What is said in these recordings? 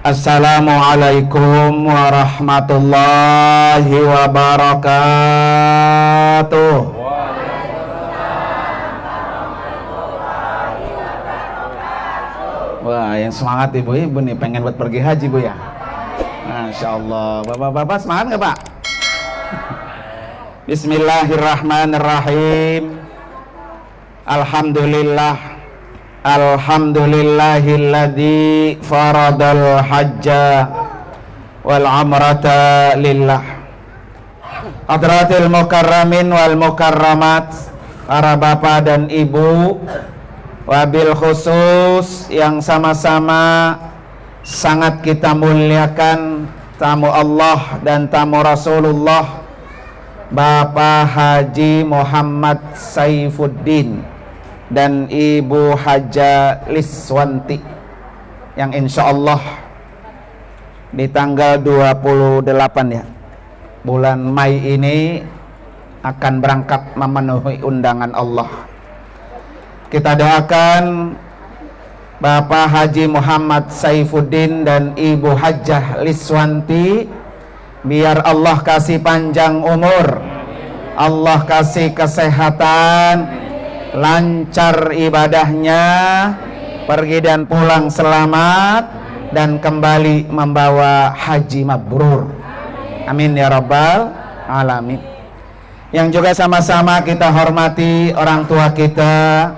Assalamualaikum warahmatullahi wabarakatuh. Wah, yang semangat ibu-ibu nih pengen buat pergi haji bu ya. Masya Allah. Bapak-bapak semangat nggak pak? Bismillahirrahmanirrahim. Alhamdulillah. Alhamdulillahilladzi faradal hajja wal umrata lillah. Hadratil mukarramin wal mukarramat, para bapak dan ibu, wabil khusus yang sama-sama sangat kita muliakan, tamu Allah dan tamu Rasulullah, Bapak Haji Muhammad Saifuddin dan Ibu Haja Liswanti, yang insya Allah di tanggal 28 ya bulan Mei ini akan berangkat memenuhi undangan Allah. Kita doakan Bapak Haji Muhammad Saifuddin dan Ibu Hajah Liswanti, biar Allah kasih panjang umur, Allah kasih kesehatan, lancar ibadahnya, pergi dan pulang selamat, dan kembali membawa haji mabrur. Amin ya rabbal alamin. Yang juga sama-sama kita hormati orang tua kita,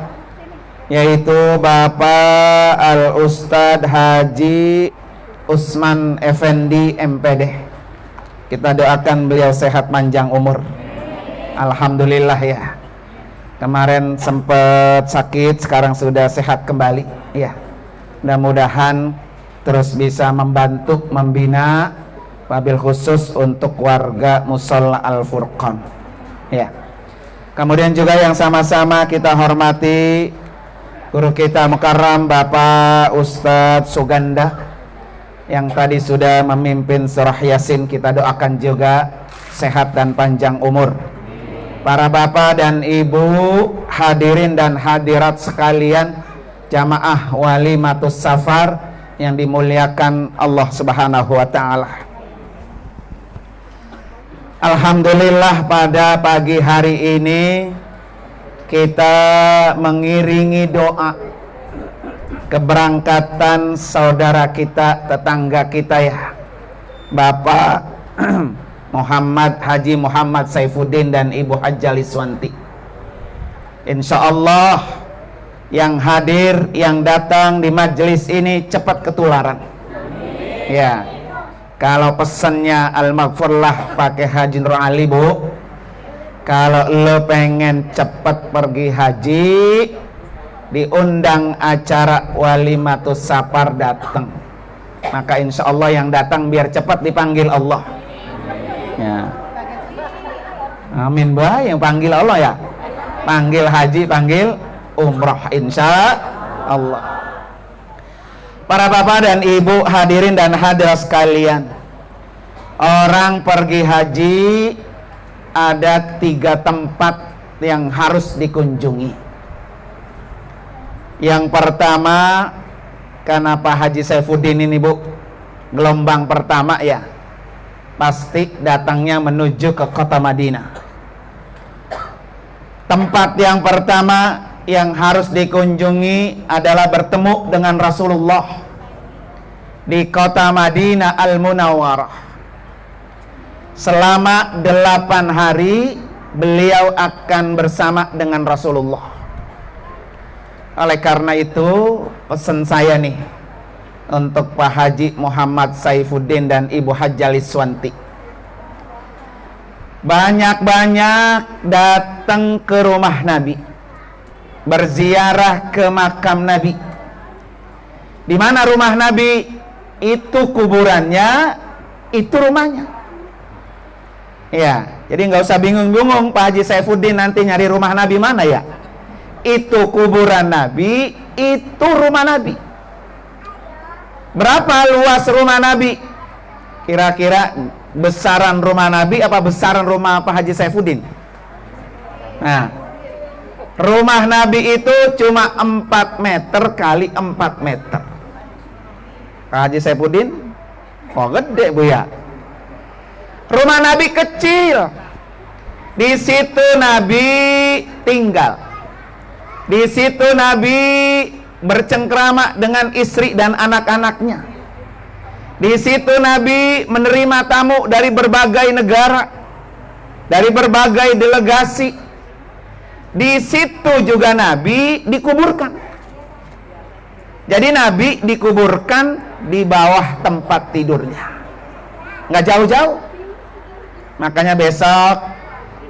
yaitu Bapak Al-Ustadz Haji Usman Effendi MPD. Kita doakan beliau sehat panjang umur. Alhamdulillah ya. Kemarin sempat sakit, sekarang sudah sehat kembali. Ya, mudah-mudahan terus bisa membantu membina, wabil khusus untuk warga Musholla Al-Furqan. Ya. Kemudian juga yang sama-sama kita hormati guru kita mukarram Bapak Ustadz Suganda, yang tadi sudah memimpin surah Yasin. Kita doakan juga sehat dan panjang umur. Para bapak dan ibu, hadirin dan hadirat sekalian, jamaah walimatus safar yang dimuliakan Allah Subhanahu wa taala. Alhamdulillah, pada pagi hari ini kita mengiringi doa keberangkatan saudara kita, tetangga kita ya, Bapak Muhammad Haji Muhammad Saifuddin dan Ibu Hajah Liswanti. Insya Allah yang hadir, yang datang di majelis ini cepat ketularan. Ya, kalau pesannya al-maghfurlah pakai Haji Nur Ali bu, kalau lo pengen cepat pergi haji, diundang acara walimatus safar datang, maka insya Allah yang datang biar cepat dipanggil Allah ya. Amin bah, yang panggil Allah ya, panggil haji, panggil umrah insya Allah. Para bapak dan ibu, hadirin dan hadirat sekalian, orang pergi haji ada 3 tempat yang harus dikunjungi. Yang pertama, karena Pak Haji Saifuddin ini bu, gelombang pertama ya, pasti datangnya menuju ke kota Madinah. Tempat yang pertama yang harus dikunjungi adalah bertemu dengan Rasulullah di kota Madinah Al-Munawwarah. Selama 8 hari beliau akan bersama dengan Rasulullah. Oleh karena itu pesan saya nih untuk Pak Haji Muhammad Saifuddin dan Ibu Hajah Liswanti, banyak-banyak datang ke rumah Nabi, berziarah ke makam Nabi. Di mana rumah Nabi? Itu kuburannya, itu rumahnya. Ya, jadi nggak usah bingung-bingung Pak Haji Saifuddin nanti nyari rumah Nabi mana ya. Itu kuburan Nabi, itu rumah Nabi. Berapa luas rumah Nabi? Kira-kira besaran rumah Nabi apa besaran rumah Pak Haji Saifuddin? Nah, rumah Nabi itu cuma 4 meter kali 4 meter. Pak Haji Saifuddin, oh gede Bu ya. Rumah Nabi kecil. Di situ Nabi tinggal. Di situ Nabi bercengkrama dengan istri dan anak-anaknya. Di situ Nabi menerima tamu dari berbagai negara, dari berbagai delegasi. Di situ juga Nabi dikuburkan. Jadi Nabi dikuburkan di bawah tempat tidurnya, nggak jauh-jauh. Makanya besok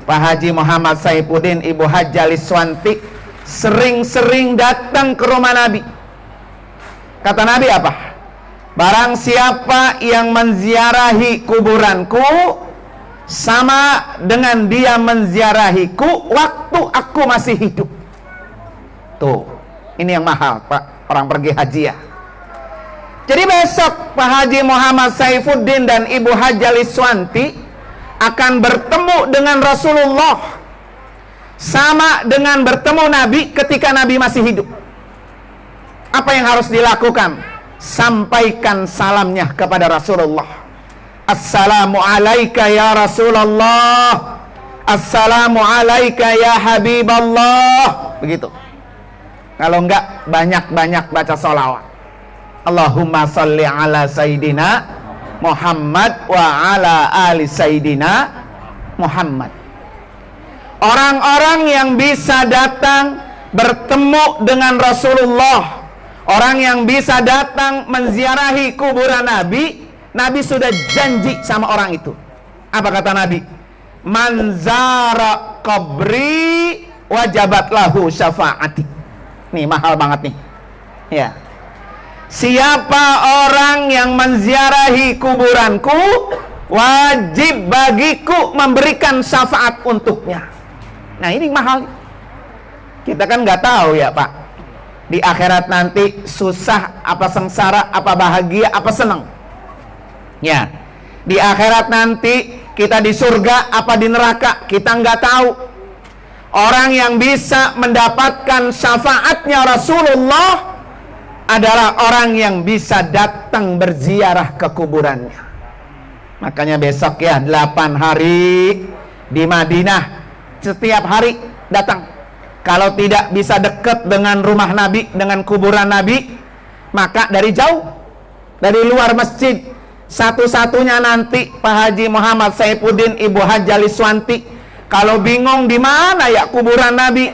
Pak Haji Muhammad Saifuddin, Ibu Hajjah Liswanti sering-sering datang ke rumah Nabi. Kata Nabi apa? Barang siapa yang menziarahi kuburanku, sama dengan dia menziarahiku waktu aku masih hidup. Tuh, ini yang mahal Pak, orang pergi haji ya. Jadi besok Pak Haji Muhammad Saifuddin dan Ibu Hajjah Liswanti akan bertemu dengan Rasulullah, sama dengan bertemu Nabi ketika Nabi masih hidup. Apa yang harus dilakukan? Sampaikan salamnya kepada Rasulullah. Assalamu alayka ya Rasulullah, assalamu alayka ya Habiballah. Begitu. Kalau enggak, banyak-banyak baca sholawat. Allahumma salli ala Sayyidina Muhammad wa ala ali Sayyidina Muhammad. Orang-orang yang bisa datang bertemu dengan Rasulullah, orang yang bisa datang menziarahi kuburan Nabi, Nabi sudah janji sama orang itu. Apa kata Nabi? Man zara qabri wajabat lahu syafaati. Nih mahal banget nih. Ya. Siapa orang yang menziarahi kuburanku, wajib bagiku memberikan syafaat untuknya. Nah ini mahal. Kita kan nggak tahu ya Pak, di akhirat nanti susah apa sengsara, apa bahagia, apa senang. Ya, di akhirat nanti kita di surga apa di neraka, kita nggak tahu. Orang yang bisa mendapatkan syafaatnya Rasulullah adalah orang yang bisa datang berziarah ke kuburannya. Makanya besok ya 8 hari di Madinah, setiap hari datang. Kalau tidak bisa dekat dengan rumah Nabi, dengan kuburan Nabi, maka dari jauh, dari luar masjid. Satu-satunya nanti Pak Haji Muhammad Saifuddin, Ibu Hajjah Liswanti, kalau bingung di mana ya kuburan Nabi,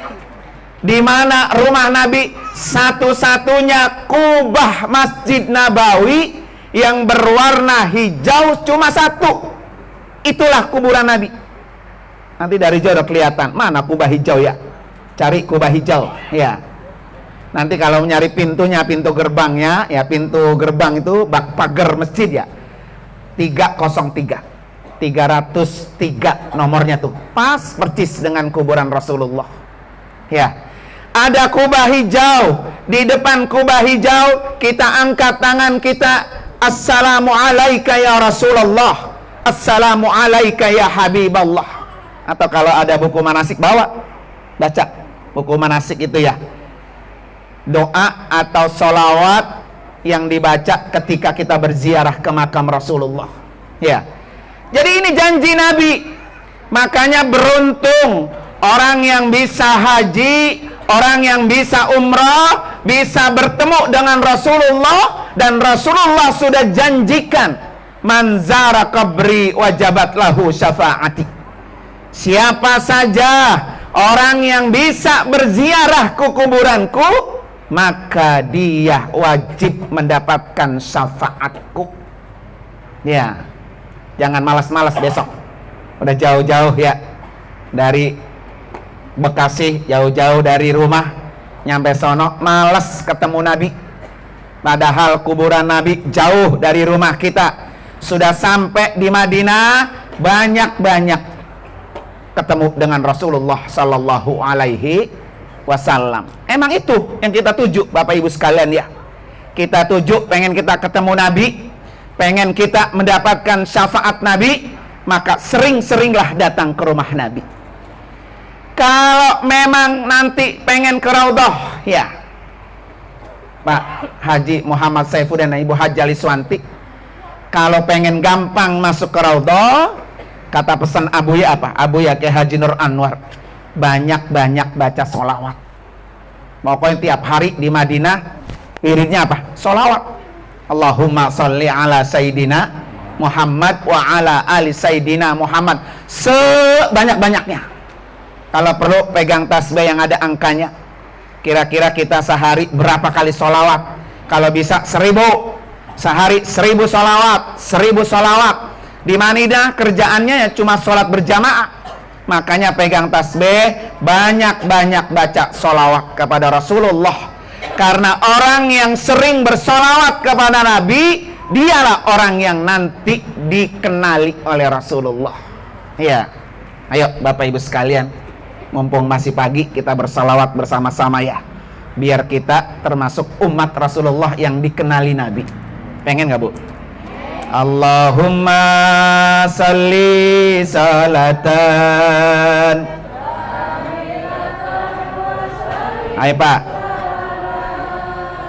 di mana rumah Nabi, satu-satunya kubah Masjid Nabawi yang berwarna hijau cuma satu. Itulah kuburan Nabi. Nanti dari jauh udah kelihatan mana kubah hijau ya. Cari kubah hijau ya. Nanti kalau nyari pintunya, pintu gerbangnya ya, pintu gerbang itu pagar masjid ya, 303 nomornya tuh, pas persis dengan kuburan Rasulullah ya. Ada kubah hijau. Di depan kubah hijau kita angkat tangan kita, assalamu alayka ya Rasulullah, assalamu alayka ya Habiballah. Atau kalau ada buku manasik bawa, baca buku manasik itu ya, doa atau sholawat yang dibaca ketika kita berziarah ke makam Rasulullah ya. Jadi ini janji Nabi. Makanya beruntung orang yang bisa haji, orang yang bisa umrah, bisa bertemu dengan Rasulullah, dan Rasulullah sudah janjikan man zara qabri wajabat lahu syafaati. Siapa saja orang yang bisa berziarah ke kuburanku, maka dia wajib mendapatkan syafaatku. Ya, jangan malas-malas besok. Udah jauh-jauh ya dari Bekasi, jauh-jauh dari rumah, nyampe sono malas ketemu Nabi. Padahal kuburan Nabi jauh dari rumah kita. Sudah sampai di Madinah, banyak-banyak ketemu dengan Rasulullah Sallallahu Alaihi Wasallam. Emang itu yang kita tuju, Bapak Ibu sekalian ya. Kita tuju pengen kita ketemu Nabi, pengen kita mendapatkan syafaat Nabi, maka sering-seringlah datang ke rumah Nabi. Kalau memang nanti pengen ke Raudhah ya, Pak Haji Muhammad Saifuddin dan Ibu Haja Liswanti, kalau pengen gampang masuk ke Raudhah, kata pesan Abuya apa? Abuya ke Haji Nur Anwar, banyak-banyak baca sholawat. Pokoknya tiap hari di Madinah wiridnya apa? Sholawat. Allahumma sholli ala Sayyidina Muhammad wa ala ali Sayyidina Muhammad, sebanyak-banyaknya. Kalau perlu pegang tasbih yang ada angkanya. Kira-kira kita sehari berapa kali sholawat? Kalau bisa 1000 sehari, 1000 sholawat, 1000 sholawat. Di Madinah kerjaannya ya cuma sholat berjamaah, makanya pegang tasbih, banyak-banyak baca sholawat kepada Rasulullah. Karena orang yang sering bersolawat kepada Nabi, dialah orang yang nanti dikenali oleh Rasulullah. Ya, ayo Bapak Ibu sekalian, mumpung masih pagi, kita bersalawat bersama-sama ya, biar kita termasuk umat Rasulullah yang dikenali Nabi. Pengen gak Bu? Allahumma salli salatan. Ayo Pak.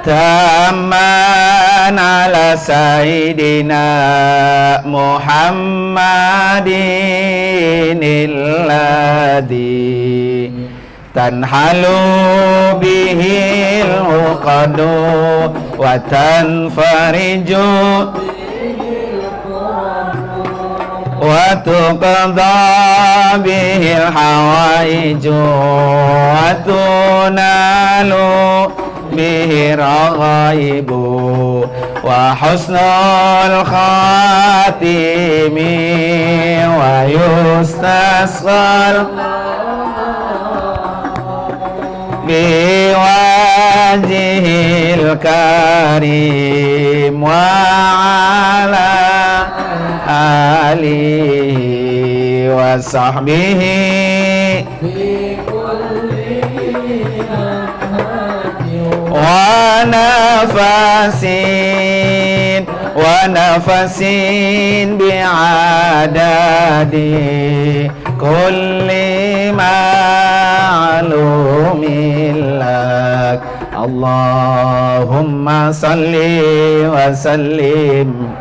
Tamman ala Sayyidina Muhammadin alladhi tanhalu bihil uqadu wa tanfariju wa tuqadha bihil hawaiju wa tunalu bihi raghaibu wa husnul khatimi wa yustasqal biwajhil karim wa ala alihi wa sahbihi wa nafasin bi'adadi kulli ma'lumin lak. Allahumma salli wa sallim.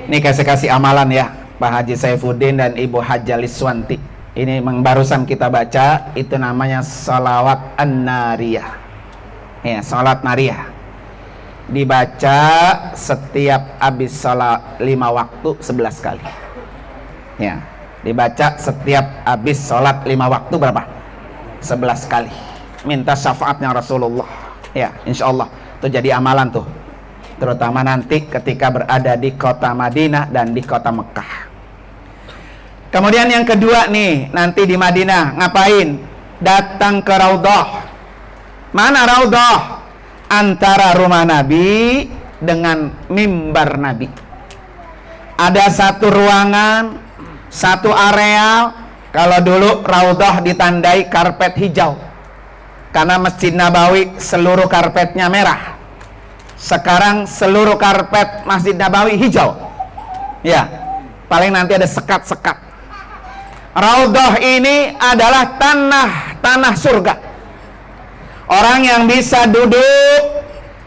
Ini kasih amalan ya Pak Haji Saifuddin dan Ibu Haja Liswanti. Ini memang barusan kita baca, itu namanya salawat an-nariyah. Ya, salat nariyah. Dibaca setiap habis salat 5 waktu 11 kali. Ya, dibaca setiap habis salat 5 waktu berapa? 11 kali. Minta syafaatnya Rasulullah. Ya, insya Allah itu jadi amalan tuh. Terutama nanti ketika berada di kota Madinah dan di kota Mekah. Kemudian yang kedua nih, nanti di Madinah ngapain? Datang ke Raudhah. Mana Raudhah? Antara rumah Nabi dengan mimbar Nabi. Ada satu ruangan, satu areal. Kalau dulu Raudhah ditandai karpet hijau, karena Masjid Nabawi seluruh karpetnya merah. Sekarang seluruh karpet Masjid Nabawi hijau. Ya, paling nanti ada sekat-sekat. Raudhah ini adalah tanah surga. Orang yang bisa duduk,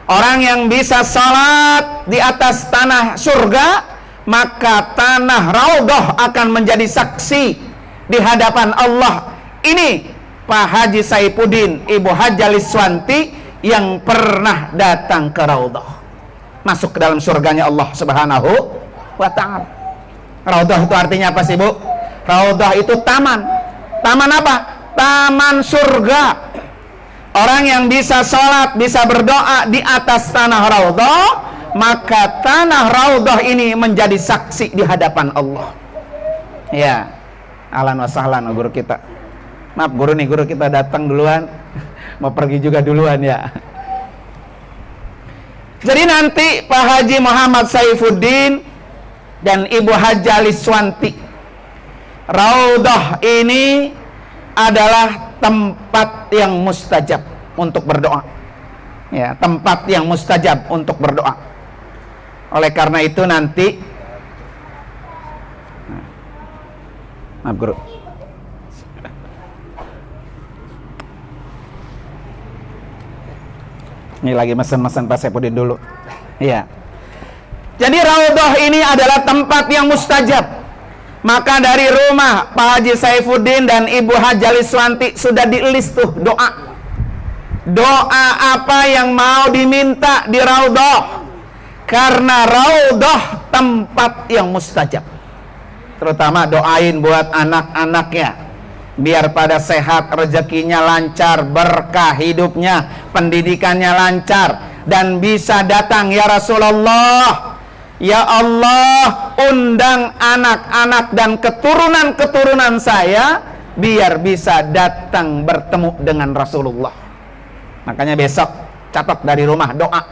orang yang bisa sholat di atas tanah surga, maka tanah Raudhah akan menjadi saksi di hadapan Allah. Ini Pak Haji Saifuddin, Ibu Haja Liswanti yang pernah datang ke Raudhah, masuk ke dalam surganya Allah Subhanahu wa ta'ala. Raudhah itu artinya apa sih Bu? Raudhah itu taman. Taman apa? Taman surga. Orang yang bisa sholat, bisa berdoa di atas tanah Raudhah, maka tanah Raudhah ini menjadi saksi di hadapan Allah. Ya, ahlan wa sahlan guru kita. Maaf guru nih, guru kita datang duluan, mau pergi juga duluan ya. Jadi nanti Pak Haji Muhammad Saifuddin dan Ibu Haja Liswanti, Raudhah ini adalah tempat yang mustajab untuk berdoa. Ya, tempat yang mustajab untuk berdoa. Oleh karena itu nanti, maaf guru. Ini lagi mesen-mesen Pak Saipudin dulu. Iya. Jadi Raudhah ini adalah tempat yang mustajab. Maka dari rumah Pak Haji Saifuddin dan Ibu Haji Liswanti sudah di-list tuh doa. Doa apa yang mau diminta di Raudhah. Karena Raudhah tempat yang mustajab. Terutama doain buat anak-anaknya. Biar pada sehat, rezekinya lancar, berkah hidupnya, pendidikannya lancar. Dan bisa datang, ya Rasulullah, ya Allah, undang anak-anak dan keturunan-keturunan saya biar bisa datang bertemu dengan Rasulullah. Makanya besok catat dari rumah doa.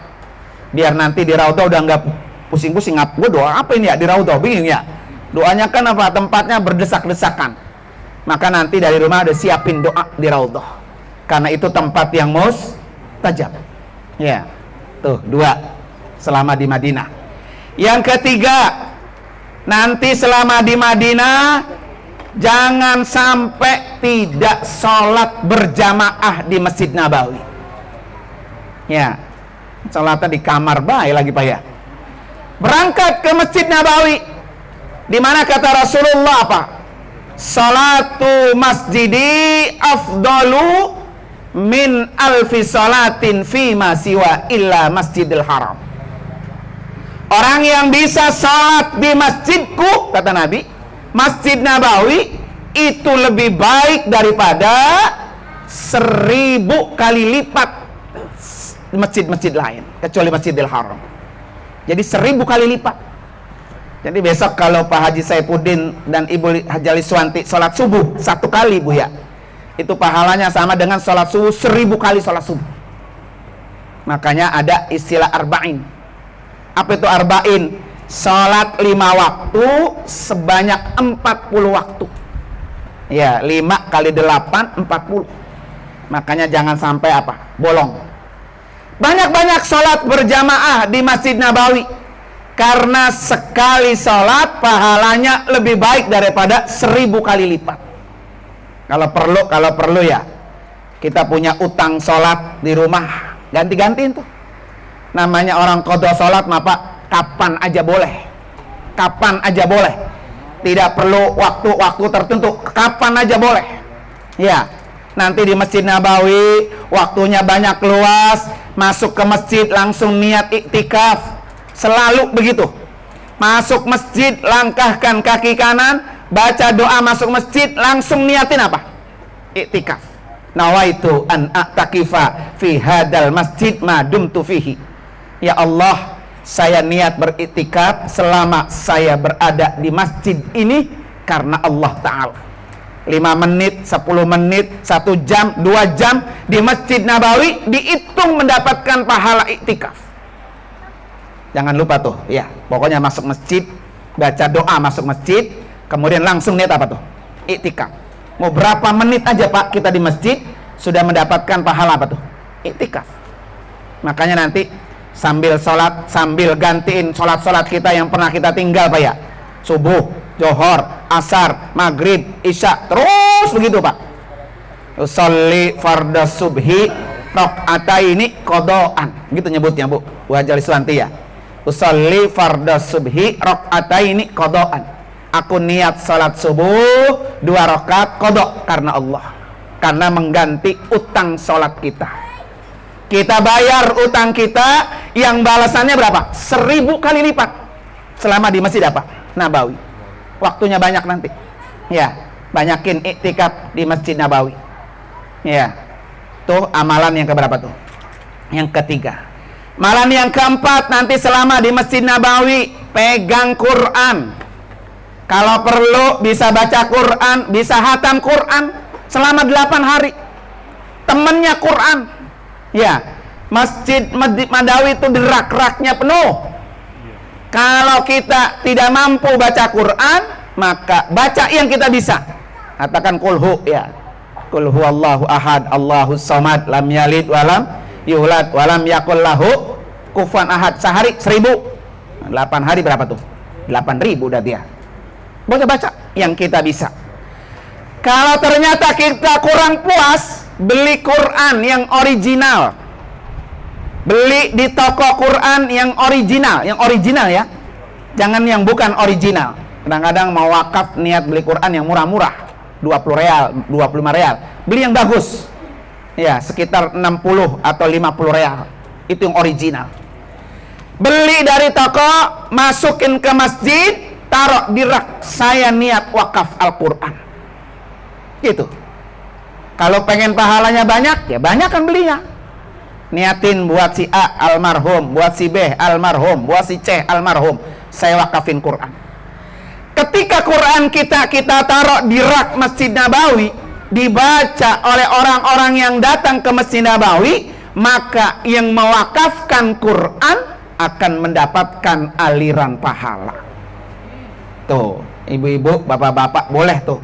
Biar nanti di Raudhah udah nggak pusing-pusing, gue doa apa ini ya di Raudhah, bingung ya. Doanya kan apa? Tempatnya berdesak-desakan. Maka nanti dari rumah udah siapin doa di Raudhah. Karena itu tempat yang mustajab. Ya. Tuh, 2 selama di Madinah. Yang ketiga, nanti selama di Madinah jangan sampai tidak sholat berjamaah di Masjid Nabawi. Ya, sholatnya di kamar baik lagi Pak ya. Berangkat ke Masjid Nabawi, di mana kata Rasulullah apa? Salatu masjidi afdalu min alfi salatin fima siwa illa masjidil haram. Orang yang bisa salat di masjidku, kata Nabi, Masjid Nabawi, itu lebih baik daripada 1000 kali lipat masjid-masjid lain, kecuali Masjidil Haram. Jadi 1000 kali lipat. Jadi besok kalau Pak Haji Saifuddin dan Ibu Haji Liswanti sholat subuh 1 kali Bu ya, itu pahalanya sama dengan sholat subuh 1000 kali sholat subuh. Makanya ada istilah arba'in. Apa itu arba'in? Sholat 5 waktu sebanyak 40 waktu. Ya, 5 kali 8 40. Makanya jangan sampai apa? Bolong. Banyak-banyak sholat berjamaah di Masjid Nabawi. Karena sekali sholat pahalanya lebih baik daripada 1000 kali lipat. Kalau perlu ya, kita punya utang sholat di rumah, ganti-gantiin tuh. Namanya orang qadha sholat mah Pak, kapan aja boleh. Kapan aja boleh. Tidak perlu waktu-waktu tertentu, kapan aja boleh. Ya, nanti di Masjid Nabawi waktunya banyak luas, masuk ke masjid langsung niat iktikaf. Selalu begitu. Masuk masjid, langkahkan kaki kanan, baca doa masuk masjid, langsung niatin apa? Iktikaf. Nawaitu an a'takifa fi hadal masjid ma dumtu fihi. Ya Allah, saya niat beriktikaf selama saya berada di masjid ini karena Allah Ta'ala. 5 menit, 10 menit, 1 jam, 2 jam di Masjid Nabawi dihitung mendapatkan pahala iktikaf. Jangan lupa tuh, ya. Pokoknya masuk masjid, baca doa masuk masjid, kemudian langsung niat apa tuh? Iktikaf. Mau berapa menit aja Pak kita di masjid sudah mendapatkan pahala apa tuh? Iktikaf. Makanya nanti sambil sholat, sambil gantiin sholat-sholat kita yang pernah kita tinggal Pak ya. Subuh, Johor, Asar, Maghrib, Isya, terus begitu Pak. Usolli fardhu subhi raq'ataini qadaan. Gitu nyebutnya Bu Haji Liswanti ya. Usolli fardhu subhi raq'ataini qadaan. Aku niat salat subuh 2 rakaat qada karena Allah. Karena mengganti utang salat kita. Kita bayar utang kita yang balasannya berapa? 1000 kali lipat. Selama di masjid apa? Nabawi. Waktunya banyak nanti. Ya, banyakin iktikaf di Masjid Nabawi. Ya. Tuh amalan yang keberapa tuh? Yang ketiga. Malam yang keempat, nanti selama di Masjid Nabawi pegang Quran. Kalau perlu bisa baca Quran, bisa hatam Quran selama 8 hari. Temennya Quran. Ya, Masjid Nabawi itu derak-raknya penuh. Kalau kita tidak mampu baca Quran, maka baca yang kita bisa. Katakan kulhu ya. Qul huwallahu ahad, Allahus samad, lam yalid walam yulad walam yakul lahu kufuwan ahad. Sehari 1000. 8 hari berapa tuh? 8000 udah dia. Baca yang kita bisa. Kalau ternyata kita kurang puas, beli Quran yang original. Beli di toko Quran yang original ya. Jangan yang bukan original. Kadang-kadang mau wakaf niat beli Quran yang murah-murah, 20 real, 25 real. Beli yang bagus. Ya, sekitar 60 atau 50 real. Itu yang original. Beli dari toko, masukin ke masjid, taruh di rak, saya niat wakaf Al-Quran. Gitu. Kalau pengen pahalanya banyak, ya banyak kan belinya. Niatin buat si A almarhum, buat si B almarhum, buat si C almarhum, saya wakafin Quran. Ketika Quran kita taruh di rak Masjid Nabawi, dibaca oleh orang-orang yang datang ke Masjid Nabawi, maka yang mewakafkan Quran akan mendapatkan aliran pahala. Tuh, ibu-ibu, bapak-bapak boleh tuh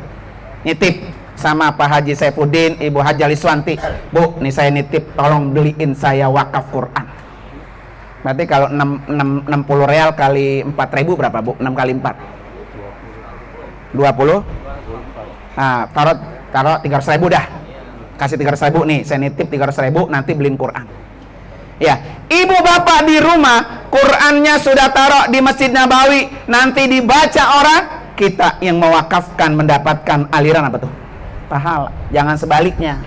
nitip sama Pak Haji Saifuddin, Ibu Haji Aliswanti, Bu, nih saya nitip, tolong beliin saya wakaf Quran. Berarti kalau 60 real kali 4.000 berapa, Bu? 6 kali 4 20? Nah, taruh 300.000 dah. Kasih 300.000 nih, saya nitip 300.000, nanti beliin Quran. Ya, ibu bapak di rumah, Qurannya sudah taruh di Masjid Nabawi, nanti dibaca orang, kita yang mewakafkan mendapatkan aliran apa tuh? Pahala. Jangan sebaliknya.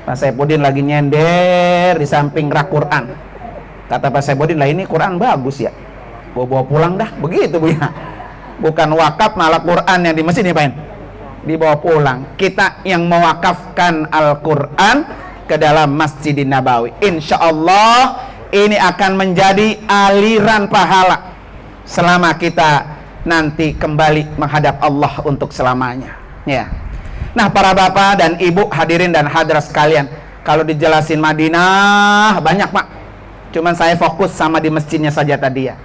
Pak Saifuddin lagi nyender di samping rak Quran. Kata Pak Saifuddin, lah ini Quran bagus ya, bawa pulang dah. Begitu, Bu ya. Bukan wakaf, malah Quran yang di masjid diapain? Dibawa pulang. Kita yang mewakafkan Al-Quran ke dalam Masjid Nabawi. Insya Allah ini akan menjadi aliran pahala selama kita nanti kembali menghadap Allah untuk selamanya. Ya. Nah, para bapak dan ibu hadirin dan hadirat sekalian, kalau dijelasin Madinah banyak, Pak. Cuman saya fokus sama di masjidnya saja tadi ya.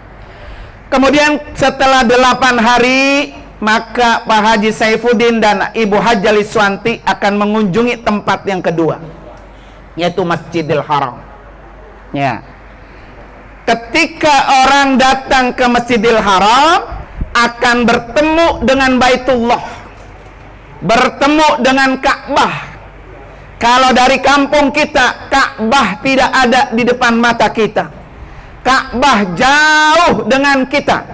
Kemudian setelah 8 hari, maka Pak Haji Saifuddin dan Ibu Haji Aliswanti akan mengunjungi tempat yang kedua, yaitu Masjidil Haram. Ya. Ketika orang datang ke Masjidil Haram, akan bertemu dengan Baitullah, bertemu dengan Ka'bah. Kalau dari kampung kita, Ka'bah tidak ada di depan mata kita. Ka'bah jauh dengan kita.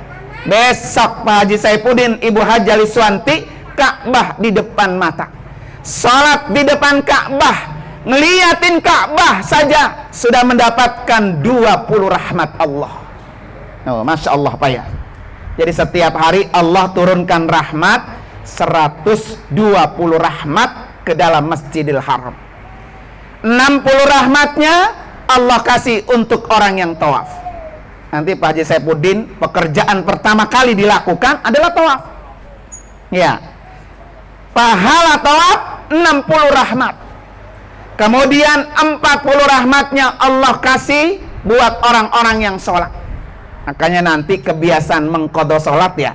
Besok Pak Haji Saifuddin, Ibu Haji Aliswanti, Ka'bah di depan mata. Salat di depan Ka'bah, ngeliatin Ka'bah saja sudah mendapatkan 20 rahmat Allah. Oh, Masya Allah, Pak ya. Jadi setiap hari Allah turunkan rahmat 120 rahmat ke dalam Masjidil Haram. 60 rahmatnya Allah kasih untuk orang yang tawaf. Nanti Pak Haji Saifuddin, pekerjaan pertama kali dilakukan adalah tawaf. Ya. Pahala tawaf 60 rahmat. Kemudian 40 rahmatnya Allah kasih buat orang-orang yang sholat. Makanya nanti kebiasaan mengqadha sholat ya,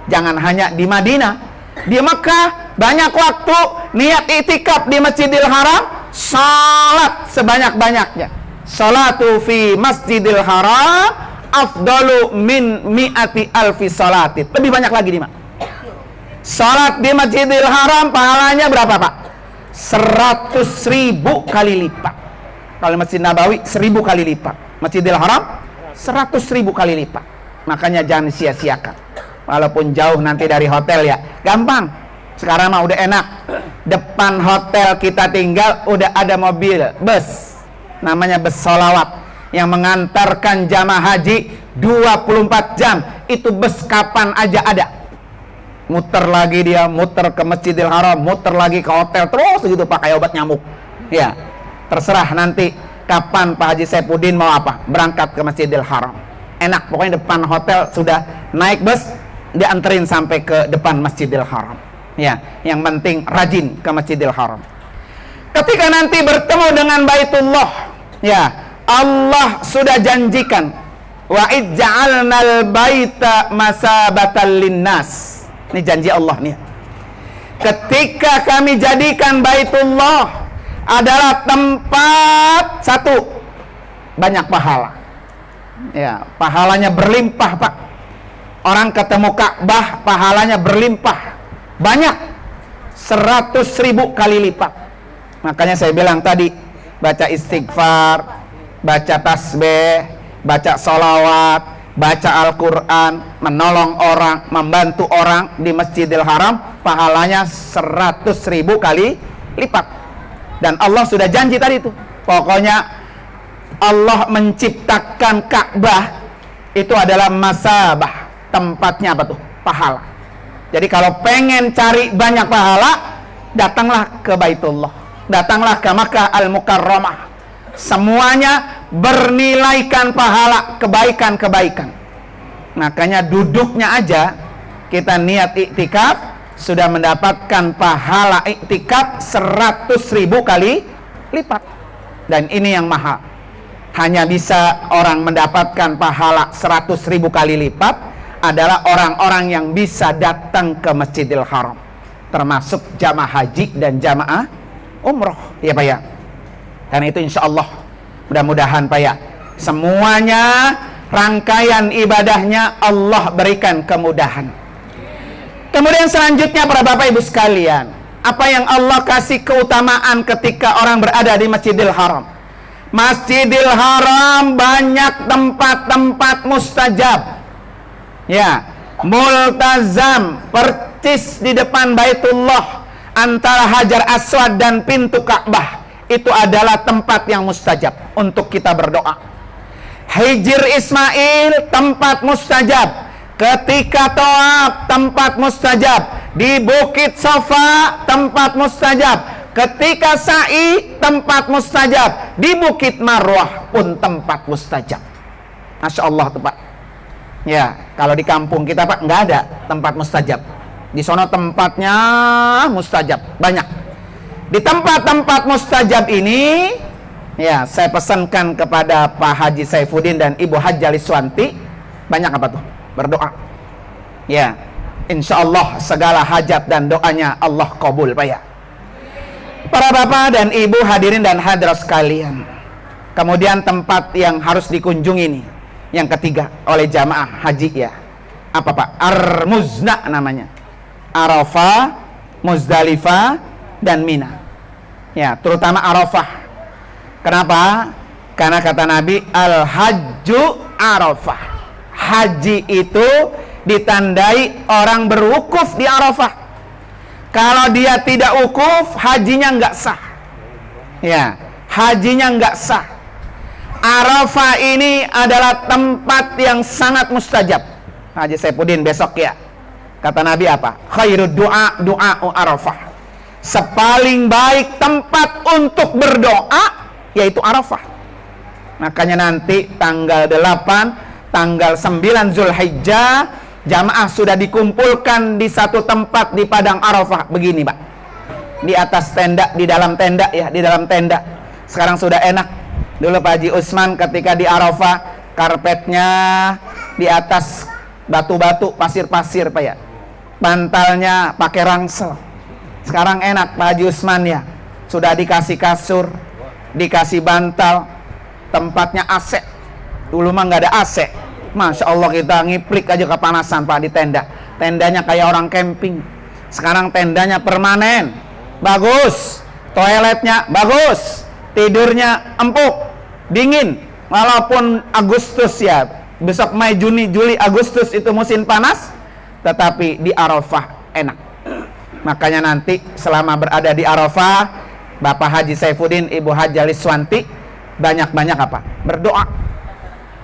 jangan hanya di Madinah. Di Mekah banyak waktu niat itikaf di Masjidil Haram, salat sebanyak-banyaknya. Salatu fi Masjidil Haram afdalu min mi'ati alfi salatin. Lebih banyak lagi di mana? Salat di Masjidil Haram pahalanya berapa, Pak? 100.000 kali lipat. Kalau Masjid Nabawi 1.000 kali lipat. Masjidil Haram 100.000 kali lipat. Makanya jangan sia-siakan. Walaupun jauh nanti dari hotel ya, gampang. Sekarang mah udah enak. Depan hotel kita tinggal udah ada mobil bus, namanya bus sholawat, yang mengantarkan jamaah haji 24 jam. Itu bus kapan aja ada. Muter lagi dia, muter ke Masjidil Haram, muter lagi ke hotel, terus gitu pakai obat nyamuk. Ya, terserah nanti kapan Pak Haji Saifuddin mau apa, berangkat ke Masjidil Haram. Enak, pokoknya depan hotel sudah naik bus, dianterin sampai ke depan Masjidil Haram. Ya, yang penting rajin ke Masjidil Haram. Ketika nanti bertemu dengan Baitullah, ya, Allah sudah janjikan, wa ij'alnal baita masabatan linnas. Ini janji Allah nih. Ketika kami jadikan Baitullah adalah tempat satu, banyak pahala. Ya, pahalanya berlimpah, Pak. Orang ketemu Ka'bah pahalanya berlimpah, banyak, 100.000 kali lipat. Makanya saya bilang tadi, baca istighfar, baca tasbih, baca sholawat, baca Al-Quran, menolong orang, membantu orang di Masjidil Haram, pahalanya 100.000 kali lipat. Dan Allah sudah janji tadi itu, pokoknya Allah menciptakan Ka'bah itu adalah masabah, tempatnya apa tuh? Pahala. Jadi kalau pengen cari banyak pahala, datanglah ke Baitullah, datanglah ke Makkah Al-Mukarramah. Semuanya bernilaikan pahala, kebaikan-kebaikan. Makanya duduknya aja kita niat iktikaf sudah mendapatkan pahala iktikaf 100.000 kali lipat. Dan ini yang mahal. Hanya bisa orang mendapatkan pahala 100.000 kali lipat adalah orang-orang yang bisa datang ke Masjidil Haram, termasuk jamaah haji dan jamaah umroh, ya Pak ya. Karena itu insya Allah mudah-mudahan Pak ya, semuanya rangkaian ibadahnya Allah berikan kemudahan. Kemudian selanjutnya para Bapak Ibu sekalian, apa yang Allah kasih keutamaan ketika orang berada di Masjidil Haram? Masjidil Haram banyak tempat-tempat mustajab. Ya, multazam, percis di depan Baitullah antara Hajar Aswad dan pintu Ka'bah. Itu adalah tempat yang mustajab untuk kita berdoa. Hijr Ismail, tempat mustajab. Ketika Tawaf, tempat mustajab. Di Bukit Safa, tempat mustajab. Ketika Sa'i, tempat mustajab. Di Bukit Marwah pun tempat mustajab. Masya Allah tuh Pak. Ya, kalau di kampung kita Pak nggak ada tempat mustajab. Di sono tempatnya mustajab banyak. Di tempat-tempat mustajab ini, ya saya pesankan kepada Pak Haji Saifuddin dan Ibu Hajjah Liswanti, banyak apa tuh? Berdoa. Ya, insya Allah segala hajat dan doanya Allah kabul Pak ya. Para bapak dan ibu hadirin dan hadirat sekalian, kemudian tempat yang harus dikunjungi nih, yang ketiga oleh jamaah haji ya, apa Pak? Ar-Muzna namanya. Arafah, Muzdalifah, dan Mina. Ya, terutama Arafah. Kenapa? Karena kata Nabi, Al-Hajju Arafah. Haji itu ditandai orang berwukuf di Arafah. Kalau dia tidak wukuf, hajinya nggak sah. Ya, hajinya nggak sah. Arafah ini adalah tempat yang sangat mustajab. Haji Saifuddin besok ya. Kata Nabi apa? Khairud du'a du'a'u Arafah. Sepaling baik tempat untuk berdoa yaitu Arafah. Makanya nanti tanggal 8, tanggal 9 Zulhijjah, jamaah sudah dikumpulkan di satu tempat di Padang Arafah begini Pak. Di atas tenda, di dalam tenda ya, di dalam tenda. Sekarang sudah enak. Dulu Pak Haji Usman ketika di Arafah, karpetnya di atas batu-batu, pasir-pasir Pak ya. Bantalnya pakai rangsel. Sekarang enak Pak Haji Usman ya. Sudah dikasih kasur, dikasih bantal, tempatnya AC. Dulu mah nggak ada AC. Masya Allah kita ngiplik aja kepanasan Pak di tenda. Tendanya kayak orang camping. Sekarang tendanya permanen, bagus. Toiletnya bagus. Tidurnya empuk, dingin. Walaupun Agustus ya, besok Mei, Juni, Juli, Agustus itu musim panas, tetapi di Arafah enak. Makanya nanti selama berada di Arafah, Bapak Haji Saifuddin, Ibu Hajjah Liswanti banyak-banyak apa? Berdoa.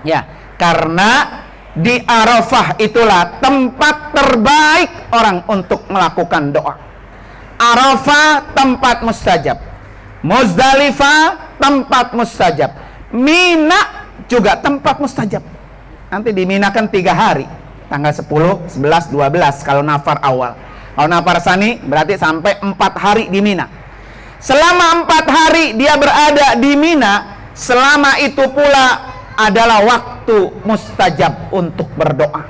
Ya, karena di Arafah itulah tempat terbaik orang untuk melakukan doa. Arafah tempat mustajab. Muzdalifah tempat mustajab. Mina juga tempat mustajab. Nanti di Mina kan 3 hari. Tanggal 10, 11, 12 kalau nafar awal. Kalau nafar sani berarti sampai 4 hari di Mina. Selama 4 hari dia berada di Mina, selama itu pula adalah waktu mustajab untuk berdoa.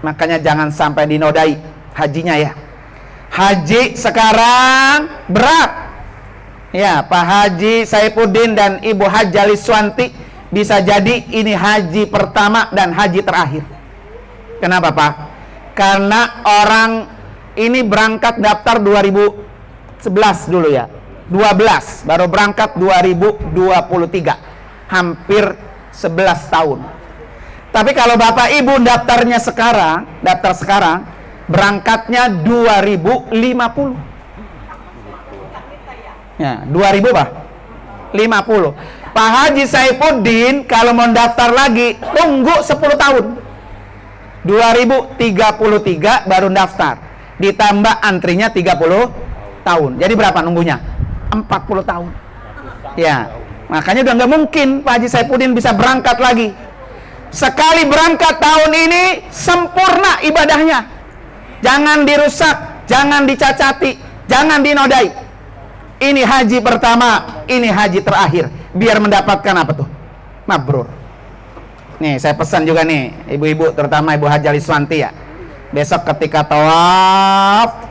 Makanya jangan sampai dinodai hajinya ya. Haji sekarang berat. Ya, Pak Haji Saifuddin dan Ibu Hajjah Liswanti bisa jadi ini haji pertama dan haji terakhir. Kenapa Pak? Karena orang ini berangkat daftar 2011 dulu ya. 12 baru berangkat 2023. hampir 11 tahun. Tapi kalau Bapak Ibu daftar sekarang, berangkatnya 2050. Ya, 2000 Pak? 50. Pak Haji Saifuddin kalau mau daftar lagi, tunggu 10 tahun. 2033 baru daftar. Ditambah antrinya 30 tahun. Jadi berapa nunggunya? 40 tahun. Ya, makanya udah nggak mungkin Pak Haji Saifuddin bisa berangkat lagi. Sekali berangkat tahun ini sempurna ibadahnya. Jangan dirusak, jangan dicacati, jangan dinodai. Ini haji pertama, ini haji terakhir, biar mendapatkan apa tuh? Mabrur. Nih, saya pesan juga nih, ibu-ibu, terutama Ibu Haji Aliswanti ya. Besok ketika tawaf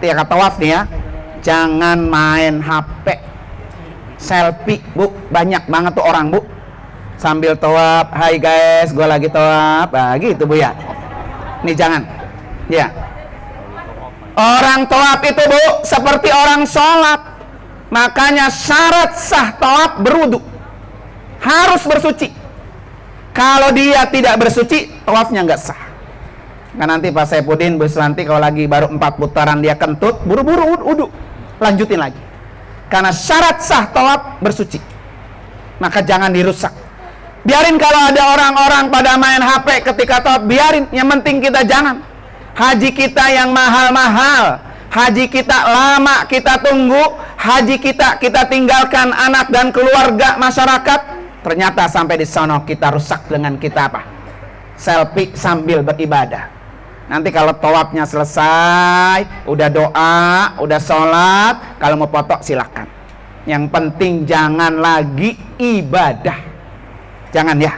nih ya, jangan main HP, selfie, Bu. Banyak banget tuh orang, Bu. Sambil tawaf, hai guys, gue lagi tawaf, gitu Bu ya. Nih jangan, ya. Orang tawaf itu Bu, seperti orang sholat. Makanya syarat sah tawaf berwudu, harus bersuci. Kalau dia tidak bersuci, tawafnya nggak sah. Kan nanti Pak Saifuddin, Bu Sulanti kalau lagi baru 4 putaran dia kentut, buru-buru wudu, lanjutin lagi. Karena syarat sah tawaf bersuci. Maka jangan dirusak. Biarin kalau ada orang-orang pada main HP ketika tawaf, biarin. Yang penting kita jangan. Haji kita yang mahal-mahal, haji kita lama kita tunggu, haji kita tinggalkan anak dan keluarga, masyarakat, ternyata sampai di sana kita rusak dengan kita apa? Selfie sambil beribadah. Nanti kalau tawafnya selesai, udah doa, udah sholat, kalau mau foto silakan. Yang penting jangan lagi ibadah. Jangan ya.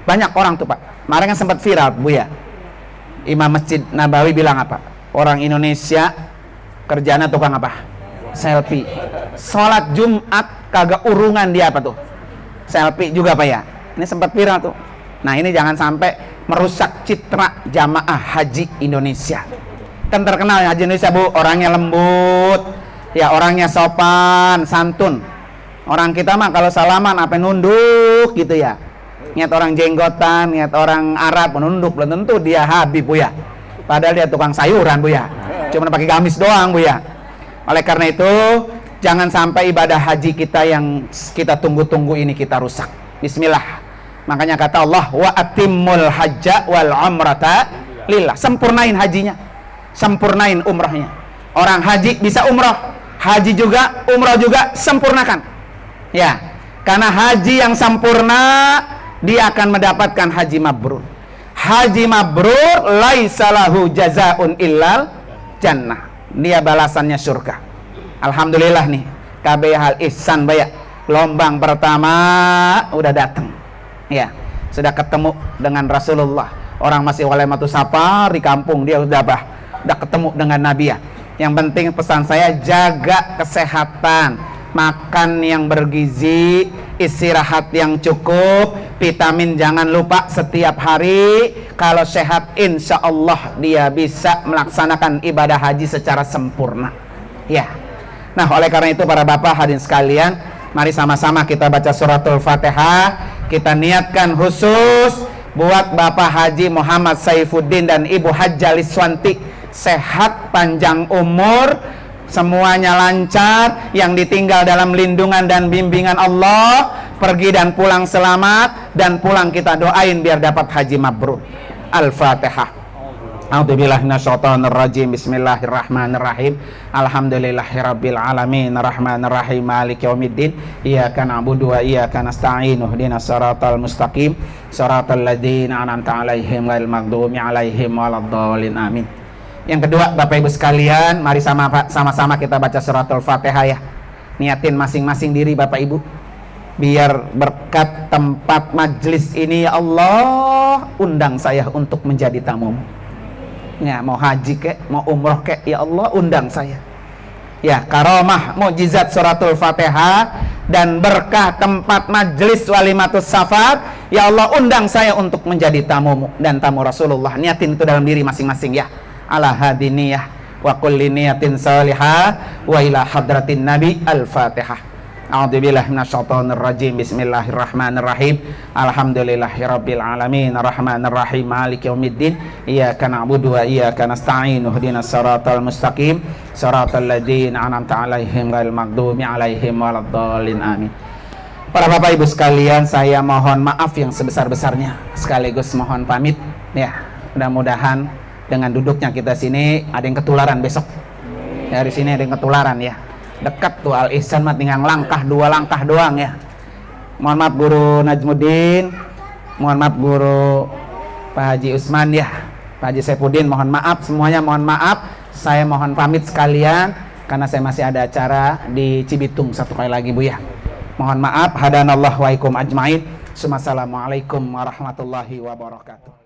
Banyak orang tuh Pak. Kemarin kan sempat viral Bu ya. Imam Masjid Nabawi bilang apa? Orang Indonesia kerjanya tukang apa? Selfie. Sholat Jumat kagak urungan dia apa tuh? Selfie juga Pak ya. Ini sempat viral tuh. Nah ini jangan sampai merusak citra jamaah haji Indonesia. Kan terkenal ya haji Indonesia Bu, orangnya lembut, ya orangnya sopan, santun. Orang kita mah kalau salaman apa nunduk gitu ya. Niat orang jenggotan, niat orang Arab menunduk, belum tentu dia Habib Bu ya. Padahal dia tukang sayuran Bu ya. Cuma pakai gamis doang Bu ya. Oleh karena itu, jangan sampai ibadah haji kita yang kita tunggu-tunggu ini kita rusak. Bismillah. Makanya kata Allah, wa atimmul hajja wal umrata lillah. Sempurnain hajinya, sempurnain umrahnya. Orang haji bisa umrah, haji juga, umrah juga, sempurnakan. Ya, karena haji yang sempurna dia akan mendapatkan haji mabrur. Haji mabrur laisa lahu jazaun illal jannah. Dia balasannya surga. Alhamdulillah nih, KB Hal Ihsan Bayak. Gelombang pertama udah datang. Ya, sudah ketemu dengan Rasulullah. Orang masih walematu safar di kampung, dia udah ketemu dengan Nabi ya. Yang penting pesan saya, jaga kesehatan, makan yang bergizi, istirahat yang cukup, vitamin jangan lupa setiap hari. Kalau sehat insya Allah dia bisa melaksanakan ibadah haji secara sempurna ya. Nah oleh karena itu para bapak hadirin sekalian, mari sama-sama kita baca suratul Fatihah. Kita niatkan khusus buat Bapak Haji Muhammad Saifuddin dan Ibu Haji Aliswanti, sehat, panjang umur, semuanya lancar, yang ditinggal dalam lindungan dan bimbingan Allah, pergi dan pulang selamat, dan pulang kita doain biar dapat haji mabrur. Al-Fatihah. A'udzubillahi minasyaitonir rajim. Bismillahirrahmanirrahim. Alhamdulillahirabbil alamin, arrahmanirrahim, maliki yaumiddin. Iyyaka na'budu wa iyyaka nasta'in. Ihdinas siratal mustaqim, siratal ladzina an'amta 'alaihim ghairil maghdubi 'alaihim waladdallin. Amin. Yang kedua, Bapak Ibu sekalian, mari sama-sama kita baca suratul Fatihah ya. Niatin masing-masing diri Bapak Ibu, biar berkat tempat majlis ini ya Allah, undang saya untuk menjadi tamumu. Ya, mau haji kek, mau umroh kek, ya Allah undang saya. Ya, karomah mukjizat suratul Fatihah dan berkah tempat majlis walimatus safar, ya Allah undang saya untuk menjadi tamumu dan tamu Rasulullah. Niatin itu dalam diri masing-masing ya. Ala hadiniyah wa kulli niyatin salihah wa ila hadratin nabi. Al-Fatihah. A'udzubillahi minasyaitonir rajim. Bismillahirrahmanirrahim. Alhamdulillahirabbil alamin arrahmanir rahim maliki yaumiddin. Iyyaka na'budu wa iyyaka nasta'in. Ihdinas siratal mustaqim. Siratal ladzina an'amta 'alaihim ghairil maghdubi 'alaihim waladdallin. Amin. Para Bapak Ibu sekalian, saya mohon maaf yang sebesar-besarnya, sekaligus mohon pamit ya. Mudah-mudahan dengan duduknya kita sini ada yang ketularan besok. Dari sini ada yang ketularan ya. Dekat tuh Al Ihsan mah tinggal dua langkah doang ya. Mohon maaf Guru Najmuddin, mohon maaf Guru Pak Haji Usman ya, Pak Haji Saifuddin, mohon maaf semuanya, mohon maaf. Saya mohon pamit sekalian karena saya masih ada acara di Cibitung satu kali lagi Bu ya. Mohon maaf, hadanallahu wa ikum ajmain. Assalamualaikum warahmatullahi wabarakatuh.